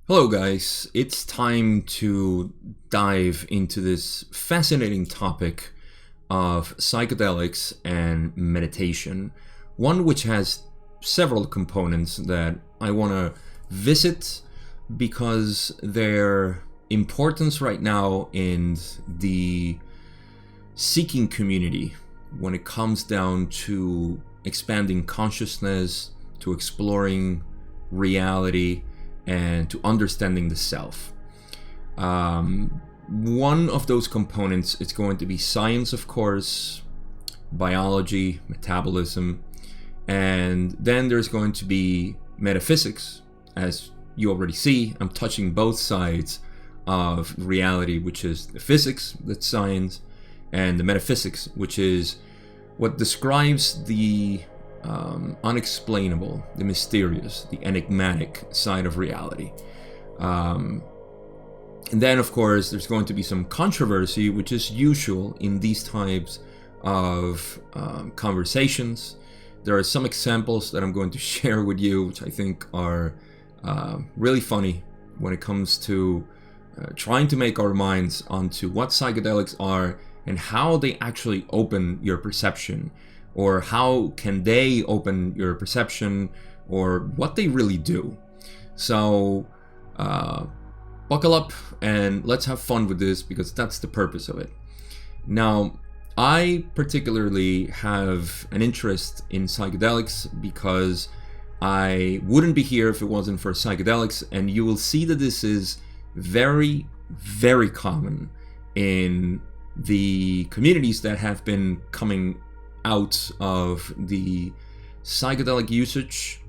Hello, guys. It's time to dive into this fascinating topic of psychedelics and meditation, one which has several components that I want to visit because their importance right now in the seeking community when it comes down to expanding consciousness, to exploring reality, and to understanding the self. One of those components is going to be science, of course, biology, metabolism, and then there's going to be metaphysics. As you already see, I'm touching both sides of reality, which is the physics, that's science, and the metaphysics, which is what describes the unexplainable, the mysterious, the enigmatic side of reality. And then, of course, there's going to be some controversy, which is usual in these types of conversations. There are some examples that I'm going to share with you, which I think are really funny when it comes to trying to make our minds onto what psychedelics are and how they actually open your perception, or how can they open your perception, or what they really do. So buckle up and let's have fun with this, because that's the purpose of it. Now, I particularly have an interest in psychedelics because I wouldn't be here if it wasn't for psychedelics, and you will see that this is very, very common in the communities that have been coming out of the psychedelic usage,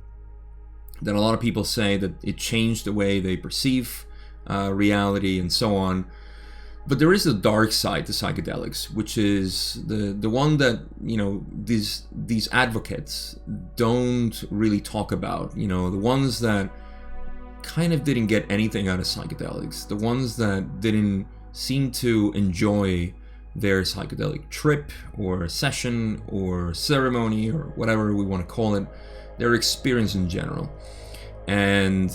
that a lot of people say that it changed the way they perceive reality and so on. But there is a dark side to psychedelics, which is the one that, you know, these advocates don't really talk about. You know, the ones that kind of didn't get anything out of psychedelics, the ones that didn't seem to enjoy their psychedelic trip or session or ceremony or whatever we want to call it, their experience in general. And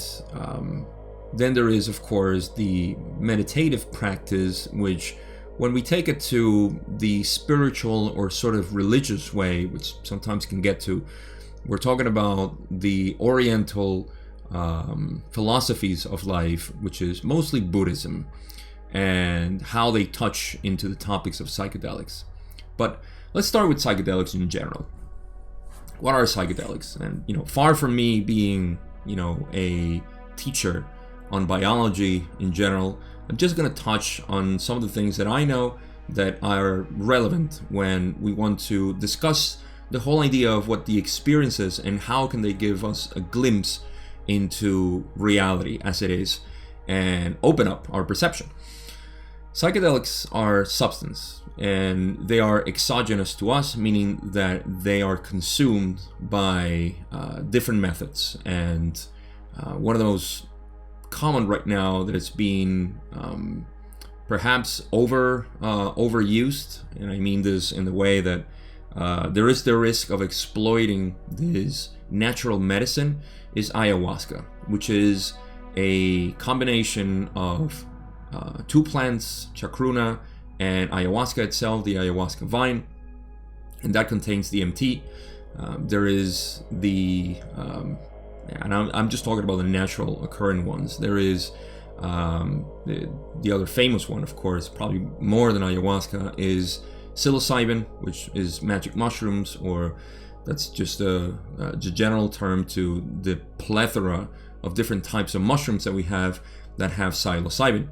then there is, of course, the meditative practice, which when we take it to the spiritual or sort of religious way, which sometimes can get to, we're talking about the Oriental philosophies of life, which is mostly Buddhism, and how they touch into the topics of psychedelics. But let's start with psychedelics in general. What are psychedelics? And, you know, far from me being, you know, a teacher on biology in general, I'm just going to touch on some of the things that I know that are relevant when we want to discuss the whole idea of what the experience is and how can they give us a glimpse into reality as it is and open up our perception. Psychedelics are substance, and they are exogenous to us, meaning that they are consumed by different methods. And one of the most common right now that it's being perhaps overused, and I mean this in the way that there is the risk of exploiting this natural medicine, is ayahuasca, which is a combination of two plants, chacruna and ayahuasca itself, the ayahuasca vine, and that contains DMT. There is the, and I'm just talking about the natural occurring ones. There is the other famous one, of course, probably more than ayahuasca, is psilocybin, which is magic mushrooms, or that's just a general term to the plethora of different types of mushrooms that we have that have psilocybin.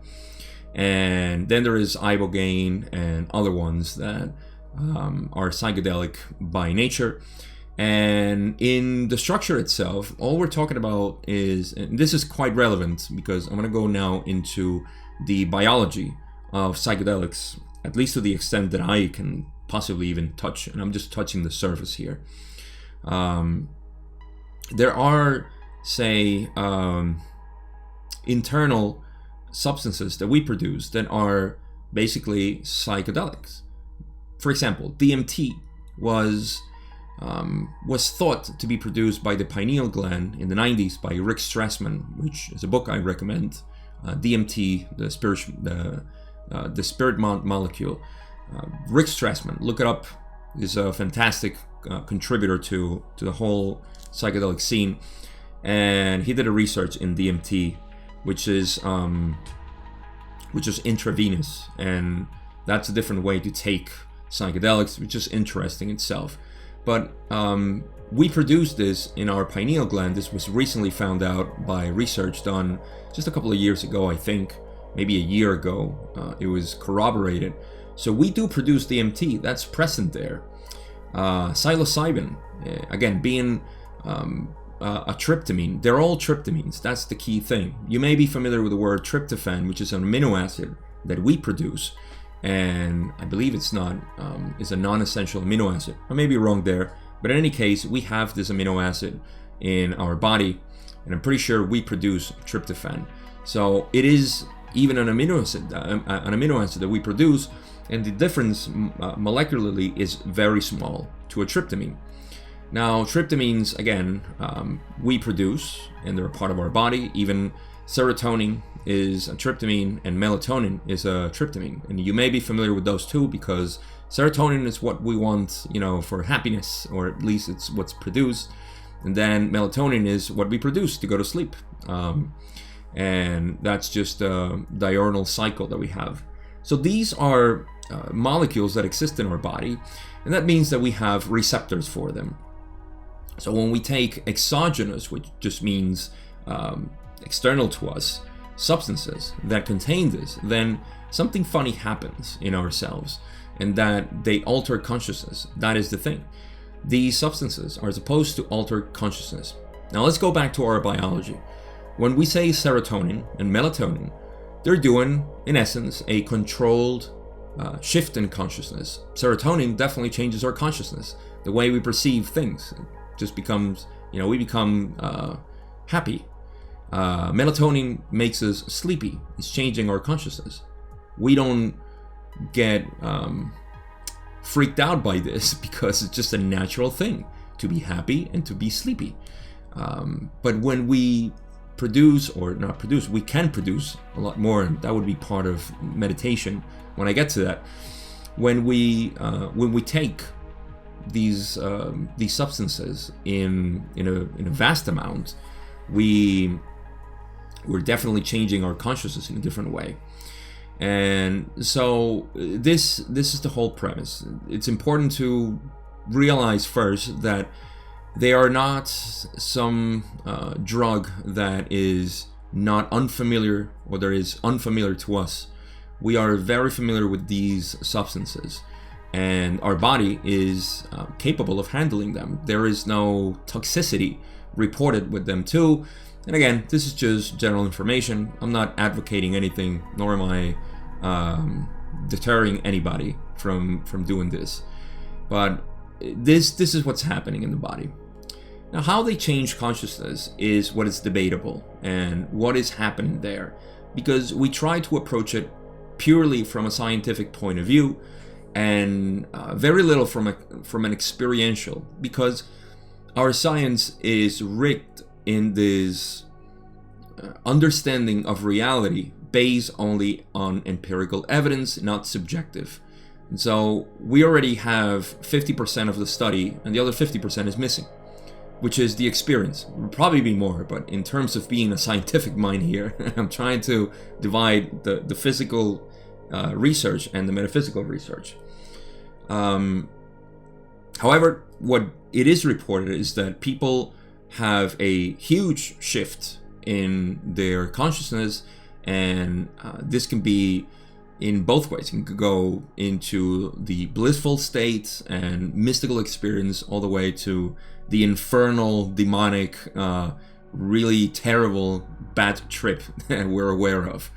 And then there is ibogaine and other ones that are psychedelic by nature. And in the structure itself, all we're talking about is, and this is quite relevant because I'm going to go now into the biology of psychedelics, at least to the extent that I can possibly even touch, and I'm just touching the surface here. There are, say, internal substances that we produce that are basically psychedelics. For example, DMT was was thought to be produced by the pineal gland in the 90s by Rick Strassman, which is a book I recommend. DMT, the spirit molecule. Rick Strassman, look it up. Is a fantastic contributor to the whole psychedelic scene, and he did a research in DMT, which is intravenous, and that's a different way to take psychedelics, which is interesting itself. But we produce this in our pineal gland. This was recently found out by research done just a couple of years ago, I think, maybe a year ago. It was corroborated. So we do produce DMT, that's present there. Psilocybin, again, being a tryptamine, they're all tryptamines, that's the key thing. You may be familiar with the word tryptophan, which is an amino acid that we produce, and I believe it's not, is a non-essential amino acid. I may be wrong there, but in any case, we have this amino acid in our body, and I'm pretty sure we produce tryptophan. So it is even an amino acid that we produce, and the difference molecularly is very small to a tryptamine. Now, tryptamines, again, we produce, and they're a part of our body. Even serotonin is a tryptamine, and melatonin is a tryptamine. And you may be familiar with those two because serotonin is what we want, for happiness, or at least it's what's produced. And then melatonin is what we produce to go to sleep. And that's just a diurnal cycle that we have. So these are molecules that exist in our body, and that means that we have receptors for them. So when we take exogenous, which just means external to us, substances that contain this, then something funny happens in ourselves, and that they alter consciousness. That is the thing. These substances are supposed to alter consciousness. Now let's go back to our biology. When we say serotonin and melatonin, they're doing, in essence, a controlled shift in consciousness. Serotonin definitely changes our consciousness, the way we perceive things. It just becomes, we become happy. Melatonin makes us sleepy. It's changing our consciousness. We don't get freaked out by this because it's just a natural thing to be happy and to be sleepy. But when we produce, or not produce, we can produce a lot more, and that would be part of meditation when I get to that. When we take these substances in a vast amount, we're definitely changing our consciousness in a different way. And so this is the whole premise. It's important to realize first that they are not some drug that is not unfamiliar, or that is unfamiliar to us. We are very familiar with these substances, and our body is capable of handling them. There is no toxicity reported with them too. And again, this is just general information. I'm not advocating anything, nor am I deterring anybody from doing this. But this is what's happening in the body. Now, how they change consciousness is what is debatable, and what is happening there, because we try to approach it purely from a scientific point of view, and very little from an experiential, because our science is rigged in this understanding of reality based only on empirical evidence, not subjective. And so we already have 50% of the study, and the other 50% is missing, which is the experience. It would probably be more, but in terms of being a scientific mind here, I'm trying to divide the physical research and the metaphysical research. However, what it is reported is that people have a huge shift in their consciousness, and this can be in both ways. You can go into the blissful state and mystical experience, all the way to the infernal, demonic, really terrible, bad trip that we're aware of.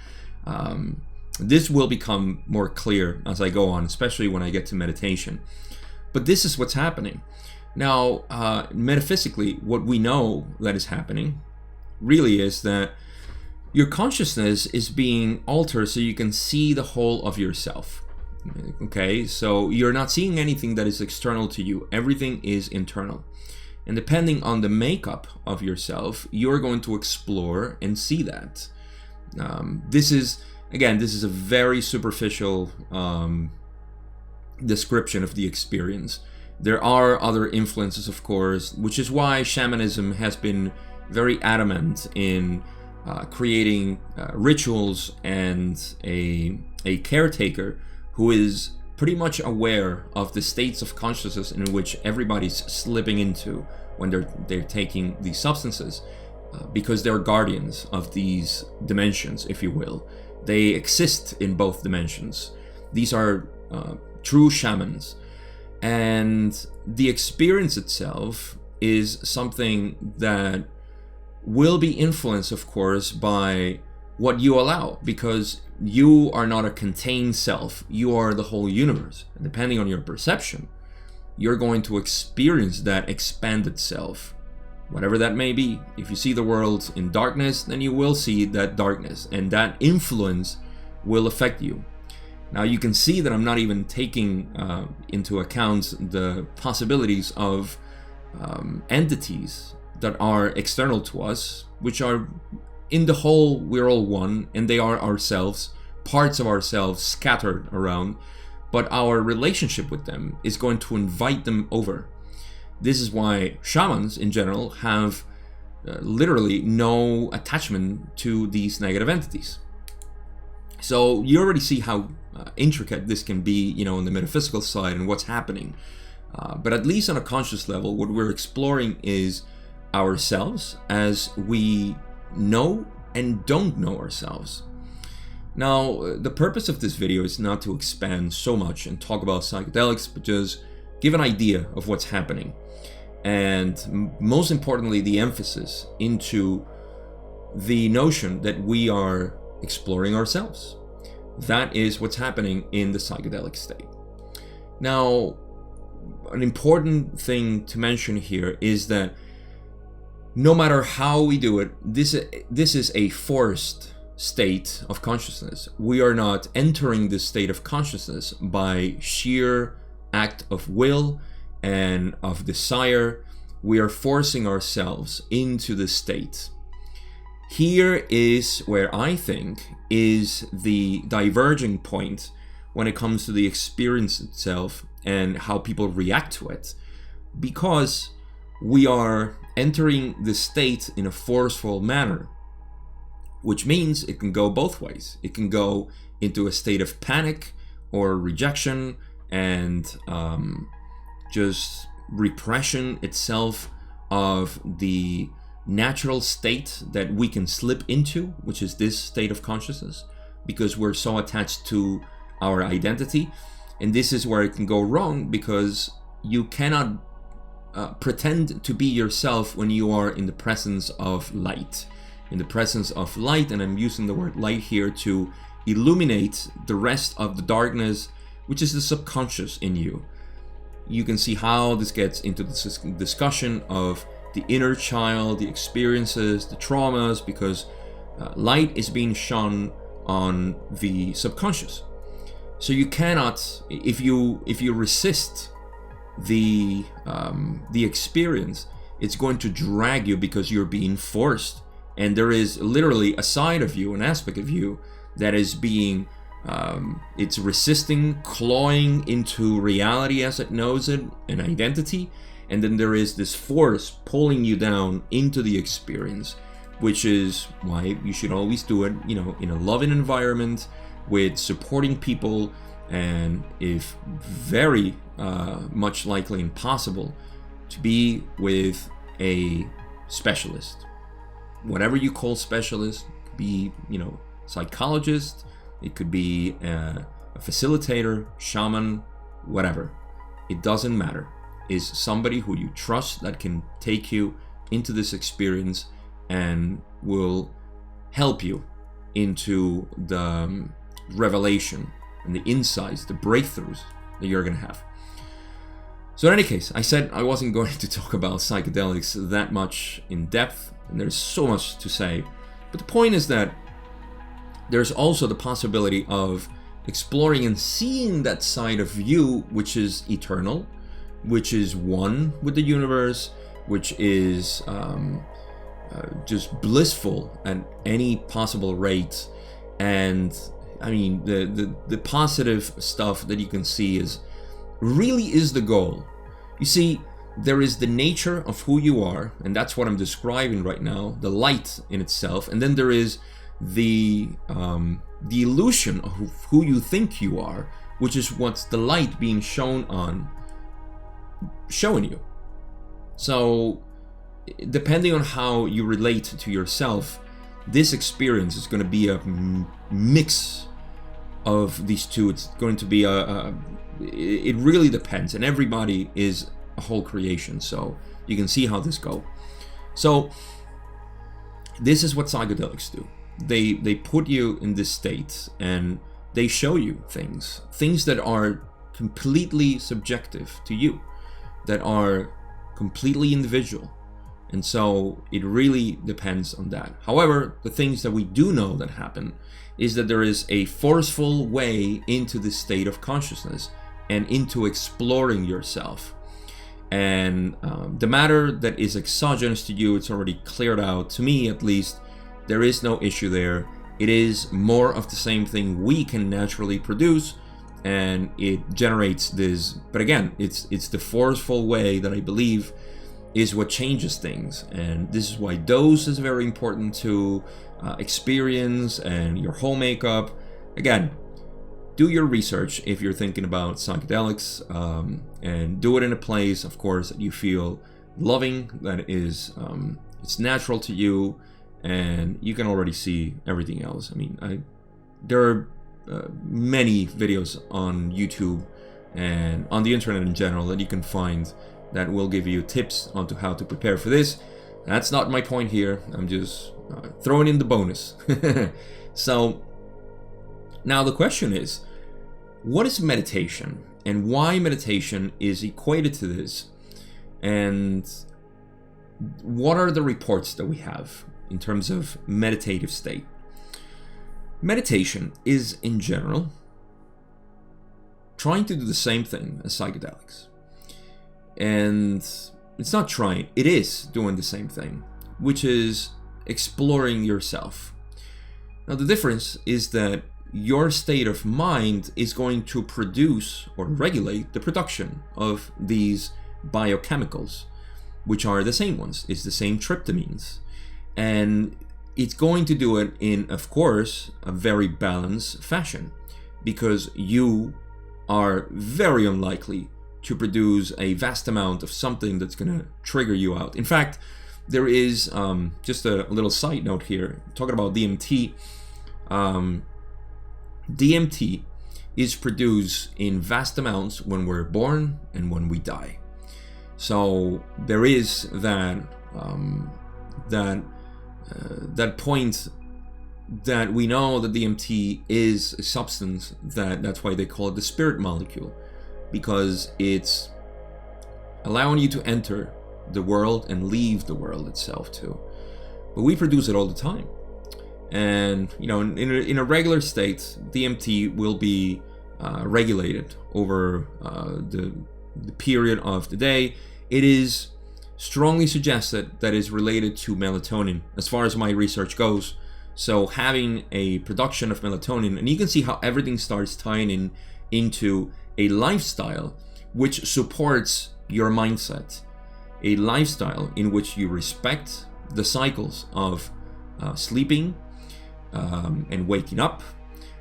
This will become more clear as I go on, especially when I get to meditation. But this is what's happening. Now, metaphysically, what we know that is happening really is that your consciousness is being altered so you can see the whole of yourself. Okay, so you're not seeing anything that is external to you. Everything is internal. And depending on the makeup of yourself, you're going to explore and see that. This is a very superficial description of the experience. There are other influences, of course, which is why shamanism has been very adamant in creating rituals and a caretaker who is pretty much aware of the states of consciousness in which everybody's slipping into when they're taking these substances, because they're guardians of these dimensions, if you will. They exist in both dimensions. These are true shamans. And the experience itself is something that will be influenced, of course, by what you allow, because you are not a contained self. You are the whole universe. And depending on your perception, you're going to experience that expanded self, whatever that may be. If you see the world in darkness, then you will see that darkness, and that influence will affect you. Now you can see that I'm not even taking into account the possibilities of entities that are external to us, which are in the whole, we're all one, and they are ourselves, parts of ourselves scattered around, but our relationship with them is going to invite them over. This is why shamans in general have literally no attachment to these negative entities. So you already see how intricate this can be, on the metaphysical side and what's happening. But at least on a conscious level, what we're exploring is ourselves as we know and don't know ourselves. Now, the purpose of this video is not to expand so much and talk about psychedelics, but just give an idea of what's happening. And most importantly, the emphasis into the notion that we are exploring ourselves. That is what's happening in the psychedelic state. Now, an important thing to mention here is that no matter how we do it, this is a forced state of consciousness. We are not entering this state of consciousness by sheer act of will and of desire. We are forcing ourselves into this state. Here is where I think is the diverging point when it comes to the experience itself and how people react to it, because we are entering the state in a forceful manner, which means it can go both ways. It can go into a state of panic or rejection and just repression itself of the natural state that we can slip into, which is this state of consciousness, because we're so attached to our identity. And this is where it can go wrong, because you cannot pretend to be yourself when you are in the presence of light. In the presence of light, and I'm using the word light here to illuminate the rest of the darkness, which is the subconscious in you. You can see how this gets into this discussion of the inner child, the experiences, the traumas, because light is being shone on the subconscious. So you cannot, if you resist the experience, it's going to drag you because you're being forced, and there is literally a side of you, an aspect of you that is being it's resisting, clawing into reality as it knows it, an identity. And then there is this force pulling you down into the experience, which is why you should always do it, in a loving environment with supporting people, and if very much likely and possible, to be with a specialist. Whatever you call specialist, could be, psychologist, it could be a facilitator, shaman, whatever. It doesn't matter. Is somebody who you trust that can take you into this experience and will help you into the revelation and the insights, the breakthroughs that you're going to have. So in any case, I said I wasn't going to talk about psychedelics that much in depth, and there's so much to say. But the point is that there's also the possibility of exploring and seeing that side of you which is eternal, which is one with the universe, which is just blissful at any possible rate. And I mean, the positive stuff that you can see is the goal. You see, there is the nature of who you are, and that's what I'm describing right now, the light in itself, and then there is the illusion of who you think you are, which is what's the light being showing you. So depending on how you relate to yourself, this experience is going to be a mix of these two. It's going to be it really depends, and everybody is a whole creation, so you can see how this goes. So this is what psychedelics do. They put you in this state, and they show you things that are completely subjective to you, that are completely individual. And so it really depends on that. However, the things that we do know that happen is that there is a forceful way into this state of consciousness and into exploring yourself. And the matter that is exogenous to you, it's already cleared out. To me, at least, there is no issue there. It is more of the same thing we can naturally produce, and it generates this. But again, it's the forceful way that I believe is what changes things. And this is why dose is very important to experience, and your whole makeup. Again, do your research if you're thinking about psychedelics, and do it in a place, of course, that you feel loving, that is it's natural to you, and you can already see everything else. I mean, there are many videos on YouTube and on the internet in general that you can find that will give you tips on to how to prepare for this. That's not my point here. I'm just throwing in the bonus. So now the question is, what is meditation, and why meditation is equated to this, and what are the reports that we have in terms of meditative state? Meditation is, in general, trying to do the same thing as psychedelics. And it's not trying, it is doing the same thing, which is exploring yourself. Now, the difference is that your state of mind is going to produce or regulate the production of these biochemicals, which are the same ones. It's the same tryptamines. And it's going to do it in, of course, a very balanced fashion, because you are very unlikely to produce a vast amount of something that's going to trigger you out. In fact, there is just a little side note here, talking about DMT. DMT is produced in vast amounts when we're born and when we die. So there is that point that we know that DMT is a substance that's why they call it the spirit molecule, because it's allowing you to enter the world and leave the world itself too. But we produce it all the time. And you know, in a regular state, DMT will be regulated over the period of the day. It is strongly suggested that is related to melatonin, as far as my research goes. So having a production of melatonin, and you can see how everything starts tying into a lifestyle which supports your mindset, a lifestyle in which you respect the cycles of sleeping and waking up,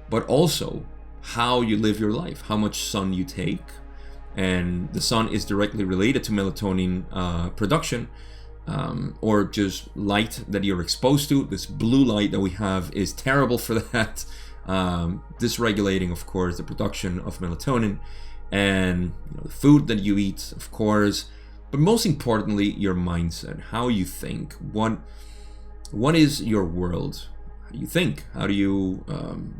but also how you live your life, how much sun you take. And the sun is directly related to melatonin production, or just light that you're exposed to. This blue light that we have is terrible for that, dysregulating, of course, the production of melatonin. And you know, the food that you eat, of course, but most importantly, your mindset, how you think. What is your world? How do you think? How do you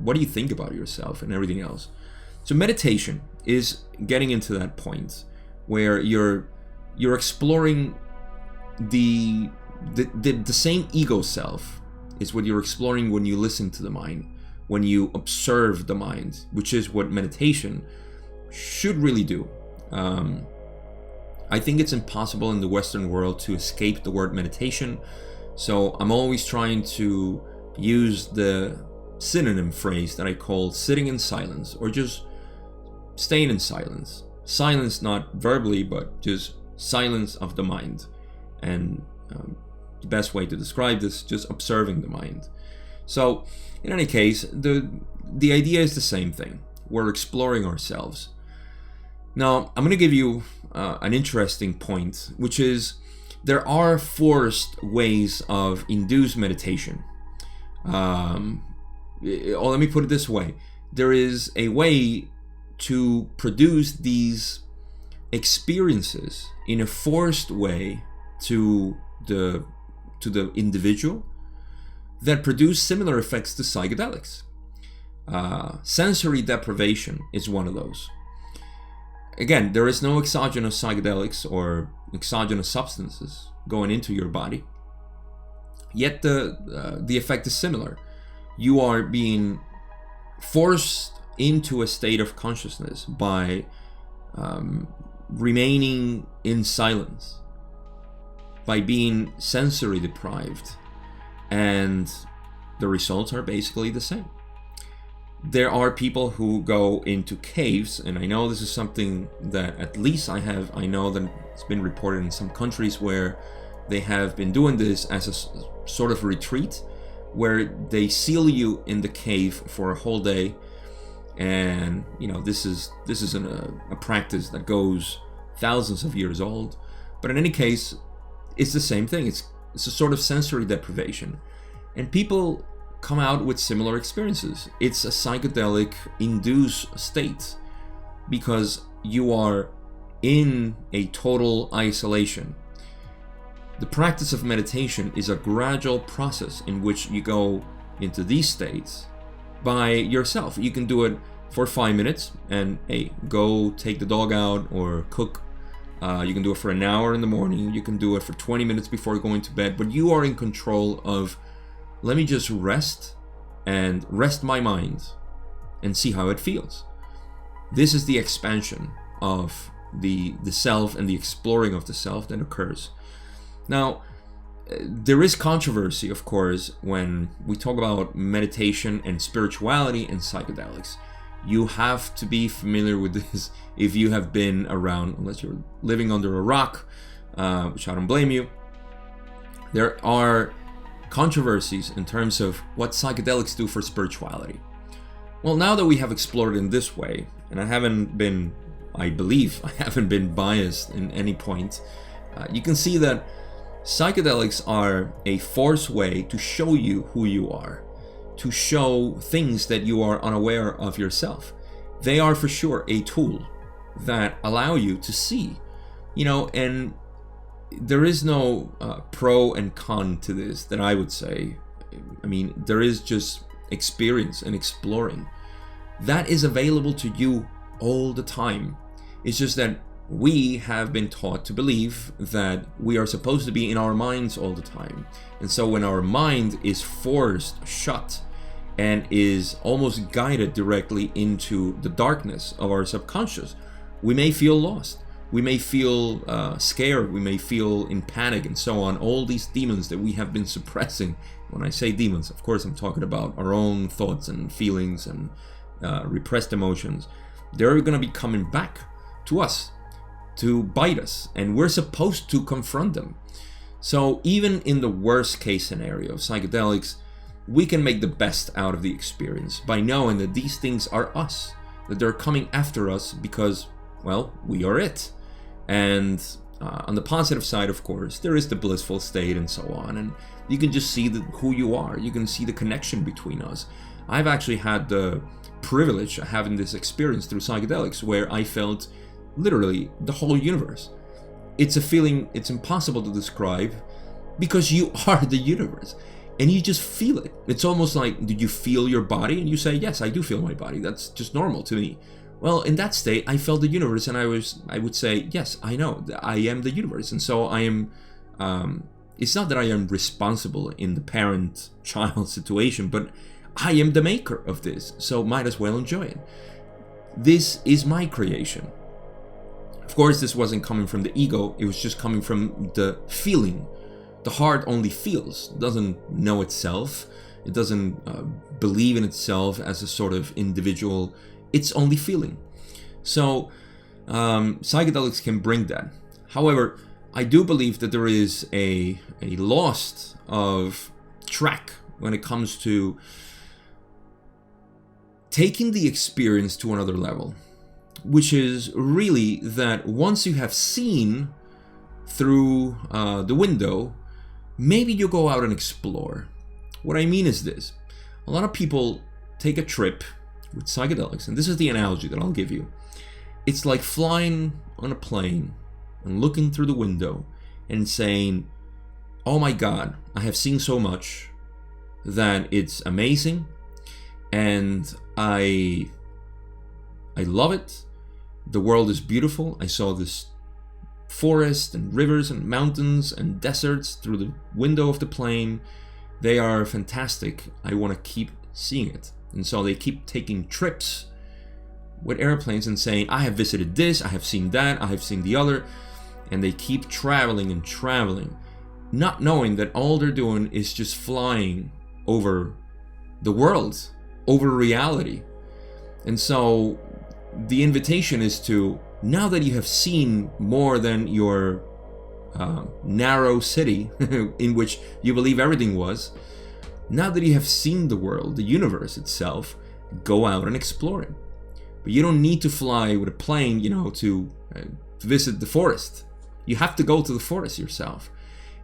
what do you think about yourself and everything else? So meditation is getting into that point where you're exploring the same ego self is what you're exploring when you listen to the mind, when you observe the mind, which is what meditation should really do. I think it's impossible in the Western world to escape the word meditation, so I'm always trying to use the synonym phrase that I call sitting in silence, or just staying in silence. Silence not verbally, but just silence of the mind. And the best way to describe this, just observing the mind. So in any case, the idea is the same thing. We're exploring ourselves. Now, I'm going to give you an interesting point, which is there are forced ways of induced meditation. Let me put it this way. There is a way to produce these experiences in a forced way to the individual that produce similar effects to psychedelics. Sensory deprivation is one of those. Again, there is no exogenous psychedelics or exogenous substances going into your body, yet the effect is similar. You are being forced into a state of consciousness by remaining in silence, by being sensory deprived, and the results are basically the same. There are people who go into caves, and I know this is something that at least I know that it's been reported in some countries where they have been doing this as a sort of retreat, where they seal you in the cave for a whole day. And this is a practice that goes thousands of years old, but in any case, it's the same thing. It's a sort of sensory deprivation, and people come out with similar experiences. It's a psychedelic induced state because you are in a total isolation. The practice of meditation is a gradual process in which you go into these states by yourself. You can do it for 5 minutes and go take the dog out or cook. You can do it for an hour in the morning. You can do it for 20 minutes before going to bed, but you are in control of, let me just rest my mind and see how it feels. This is the expansion of the self and the exploring of the self that occurs. Now, there is controversy, of course, when we talk about meditation and spirituality and psychedelics. You have to be familiar with this if you have been around, unless you're living under a rock, which I don't blame you. There are controversies in terms of what psychedelics do for spirituality. Well, now that we have explored in this way, and I believe I haven't been biased in any point, you can see that psychedelics are a forced way to show you who you are, to show things that you are unaware of yourself. They are for sure a tool that allow you to see, and there is no pro and con to this that I would say. I mean, there is just experience and exploring. That is available to you all the time. It's just that we have been taught to believe that we are supposed to be in our minds all the time. And so when our mind is forced shut and is almost guided directly into the darkness of our subconscious, we may feel lost. We may feel scared. We may feel in panic and so on. All these demons that we have been suppressing. When I say demons, of course, I'm talking about our own thoughts and feelings and repressed emotions. They're going to be coming back to us to bite us, and we're supposed to confront them. So even in the worst case scenario of psychedelics, we can make the best out of the experience by knowing that these things are us, that they're coming after us because, well, we are it. And on the positive side, of course, there is the blissful state and so on, and you can just see who you are. You can see the connection between us. I've actually had the privilege of having this experience through psychedelics where I felt literally the whole universe. It's a feeling it's impossible to describe because you are the universe and you just feel it. It's almost like, do you feel your body? And you say, yes, I do feel my body. That's just normal to me. Well, in that state, I felt the universe, and I would say, yes, I know, I am the universe. And so I am, it's not that I am responsible in the parent-child situation, but I am the maker of this, so might as well enjoy it. This is my creation. Of course, this wasn't coming from the ego, it was just coming from the feeling. The heart only feels, it doesn't know itself, it doesn't believe in itself as a sort of individual, it's only feeling. So psychedelics can bring that. However, I do believe that there is a lost of track when it comes to taking the experience to another level, which is really that once you have seen through the window, maybe you go out and explore. What I mean is this. A lot of people take a trip with psychedelics, and this is the analogy that I'll give you. It's like flying on a plane and looking through the window and saying, oh my God, I have seen so much that it's amazing, and I love it. The world is beautiful. I saw this forest and rivers and mountains and deserts through the window of the plane. They are fantastic. I want to keep seeing it. And so they keep taking trips with airplanes and saying, I have visited this, I have seen that, I have seen the other. And they keep traveling and traveling, not knowing that all they're doing is just flying over the world, over reality. And so the invitation is to, now that you have seen more than your narrow city in which you believe everything was, now that you have seen the world, the universe itself, go out and explore it. But you don't need to fly with a plane, to visit the forest. You have to go to the forest yourself.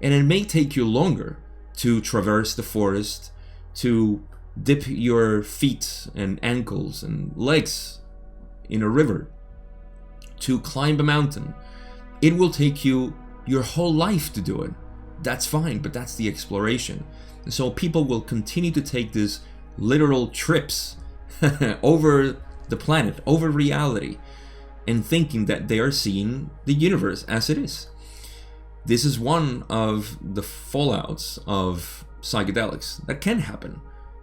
And it may take you longer to traverse the forest, to dip your feet and ankles and legs in a river, to climb a mountain. It will take you your whole life to do it. That's fine, but that's the exploration. And so people will continue to take these literal trips over the planet, over reality, and thinking that they are seeing the universe as it is. This is one of the fallouts of psychedelics that can happen,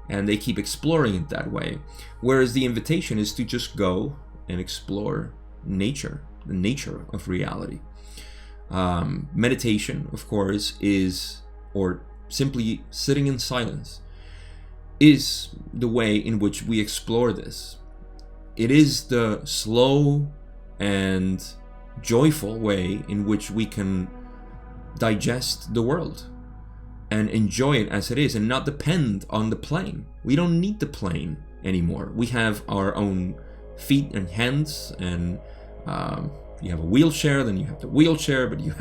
and they keep exploring it that way. Whereas the invitation is to just go and explore nature, the nature of reality. Meditation, of course, or simply sitting in silence, is the way in which we explore this. It is the slow and joyful way in which we can digest the world and enjoy it as it is and not depend on the plane. We don't need the plane anymore. We have our own feet and hands, and you have a wheelchair, then you have the wheelchair, but you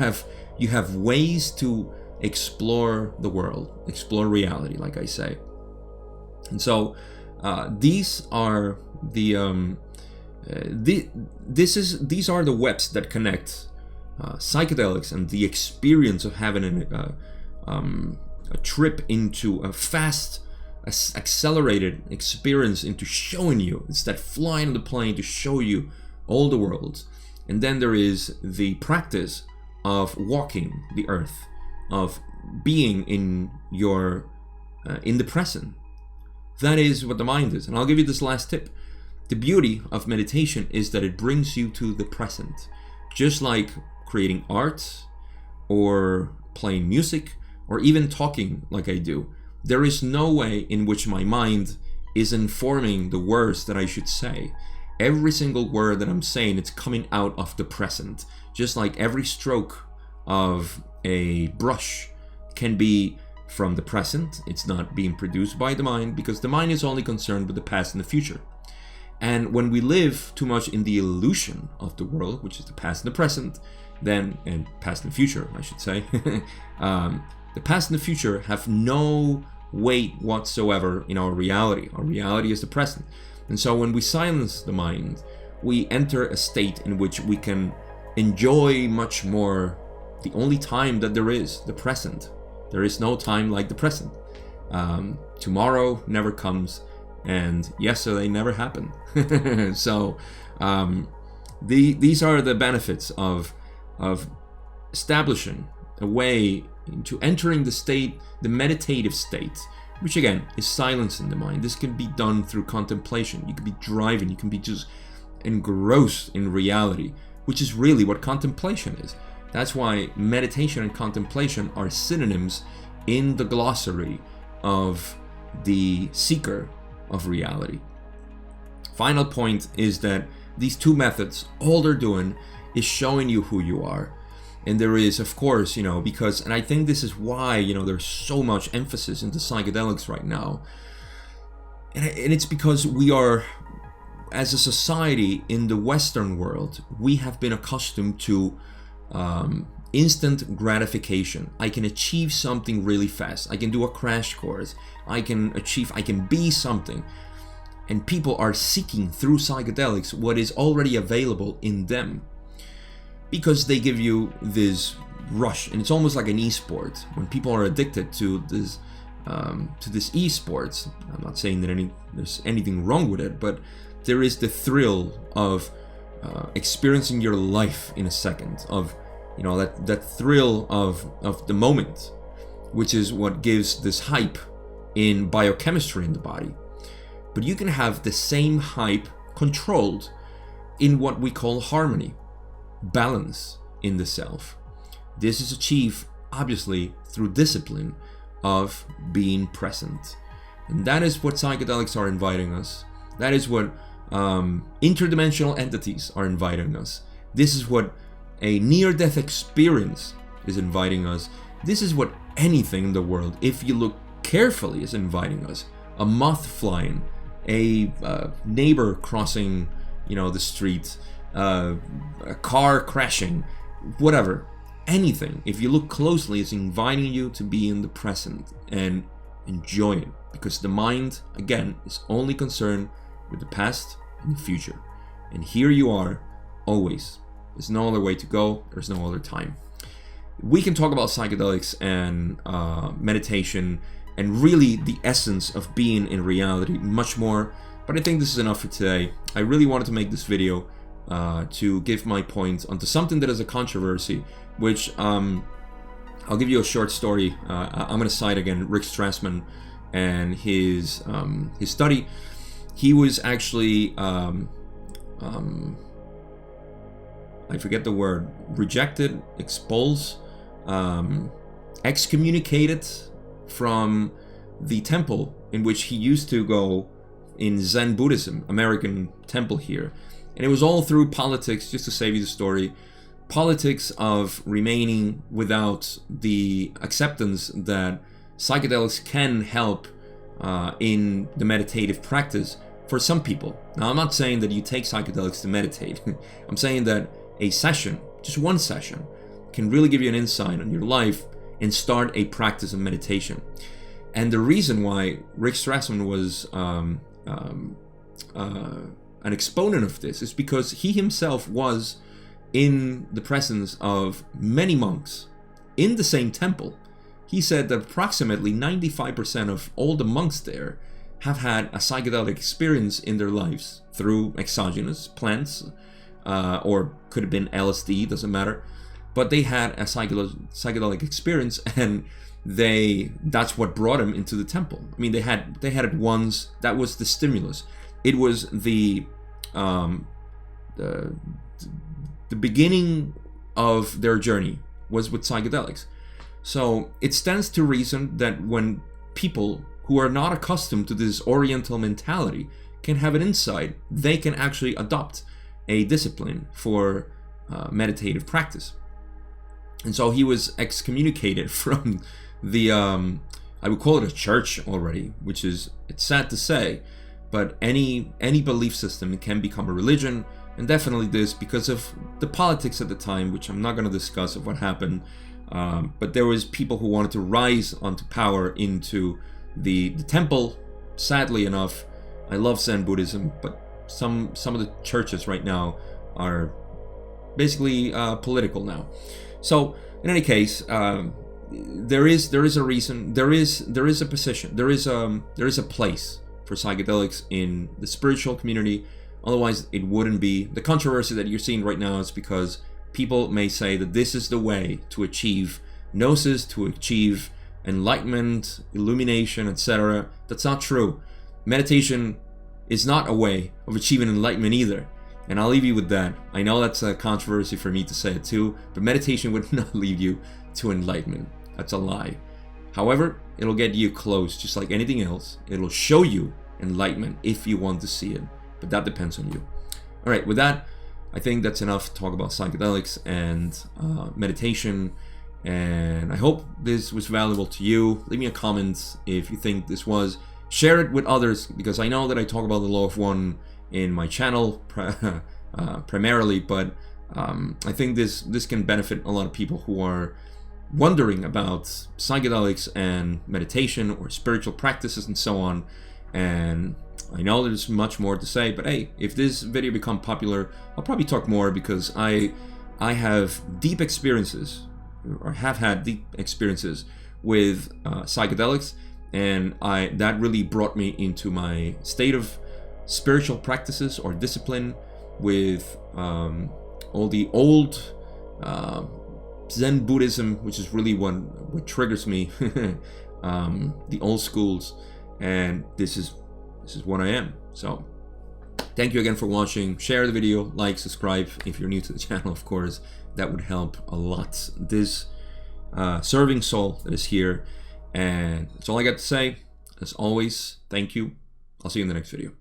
have ways to explore the world, explore reality, like I say. And so these are these are the webs that connect psychedelics and the experience of having a trip into a fast, accelerated experience into showing you. It's that flying on the plane to show you all the world. And then there is the practice of walking the earth, of being in the present. That is what the mind is. And I'll give you this last tip. The beauty of meditation is that it brings you to the present. Just like creating art or playing music or even talking like I do. There is no way in which my mind is informing the words that I should say. Every single word that I'm saying, it's coming out of the present. Just like every stroke of a brush can be from the present. It's not being produced by the mind, because the mind is only concerned with the past and the future. And when we live too much in the illusion of the world, which is the past and the present, and past and the future, I should say, the past and the future have no weight whatsoever in our reality. Our reality is the present. And so when we silence the mind, we enter a state in which we can enjoy much more the only time that there is, the present. There is no time like the present. Tomorrow never comes, and yesterday never happened. So these are the benefits of establishing a way into entering the state, the meditative state, which again is silencing the mind. This can be done through contemplation. You can be driving, you can be just engrossed in reality, which is really what contemplation is. That's why meditation and contemplation are synonyms in the glossary of the seeker of reality. Final point is that these two methods, all they're doing is showing you who you are. And there is, of course, because, and I think this is why, there's so much emphasis into psychedelics right now. And it's because we are, as a society in the Western world, we have been accustomed to instant gratification. I can achieve something really fast. I can do a crash course. I can be something. And people are seeking through psychedelics what is already available in them, because they give you this rush, and it's almost like an e-sport. When people are addicted to this e-sports, I'm not saying that there's anything wrong with it, but there is the thrill of experiencing your life in a second, of that thrill of the moment, which is what gives this hype in biochemistry in the body. But you can have the same hype controlled in what we call harmony, balance in the self. This is achieved obviously through discipline of being present. And that is what psychedelics are inviting us. That is what interdimensional entities are inviting us. This is what a near-death experience is inviting us. This is what anything in the world, if you look carefully, is inviting us. A moth flying, a neighbor crossing, the street, a car crashing, whatever, anything. If you look closely, is inviting you to be in the present and enjoy it, because the mind, again, is only concerned with the past and the future. And here you are, always. There's no other way to go. There's no other time. We can talk about psychedelics and meditation and really the essence of being in reality much more, but I think this is enough for today. I really wanted to make this video to give my point onto something that is a controversy, which I'll give you a short story. I'm going to cite again Rick Strassman and his study. He was actually I forget the word, rejected, expulsed, excommunicated from the temple in which he used to go in Zen Buddhism, American temple here. And it was all through politics, just to save you the story, politics of remaining without the acceptance that psychedelics can help in the meditative practice for some people. Now, I'm not saying that you take psychedelics to meditate. I'm saying that a session, just one session, can really give you an insight on your life and start a practice of meditation. And the reason why Rick Strassman was an exponent of this is because he himself was in the presence of many monks in the same temple. He said that approximately 95% of all the monks there have had a psychedelic experience in their lives through exogenous plants, or could have been LSD, doesn't matter. But they had a psychedelic experience, and that's what brought them into the temple. I mean, they had it once. That was the stimulus. It was the beginning of their journey was with psychedelics. So it stands to reason that when people who are not accustomed to this Oriental mentality can have an insight, they can actually adopt a discipline for meditative practice. And so he was excommunicated from the, I would call it a church already, which is, it's sad to say, but any belief system can become a religion, and definitely this because of the politics at the time, which I'm not going to discuss of what happened, but there was people who wanted to rise onto power into the temple. Sadly enough, I love Zen Buddhism, but some of the churches right now are basically political now. So in any case, there is a reason, there is a position, there is a place for psychedelics in the spiritual community. Otherwise, it wouldn't be. The controversy that you're seeing right now is because people may say that this is the way to achieve gnosis, to achieve enlightenment, illumination, etc. That's not true. Meditation is not a way of achieving enlightenment either. And I'll leave you with that. I know that's a controversy for me to say it too, but meditation would not lead you to enlightenment. That's a lie. However, it'll get you close, just like anything else. It'll show you enlightenment if you want to see it, but that depends on you. All right, with that, I think that's enough to talk about psychedelics and meditation. And I hope this was valuable to you. Leave me a comment if you think this was. Share it with others, because I know that I talk about the law of one in my channel primarily, but I think this can benefit a lot of people who are wondering about psychedelics and meditation or spiritual practices and so on. And I know there's much more to say, but hey, if this video becomes popular, I'll probably talk more, because I have deep experiences, or have had deep experiences with psychedelics, and that really brought me into my state of spiritual practices or discipline with all the old Zen Buddhism, which is really what triggers me, the old schools, and this is what I am. So thank you again for watching. Share the video, like, subscribe if you're new to the channel, of course. That would help a lot. This serving soul that is here. And that's all I got to say. As always, thank you. I'll see you in the next video.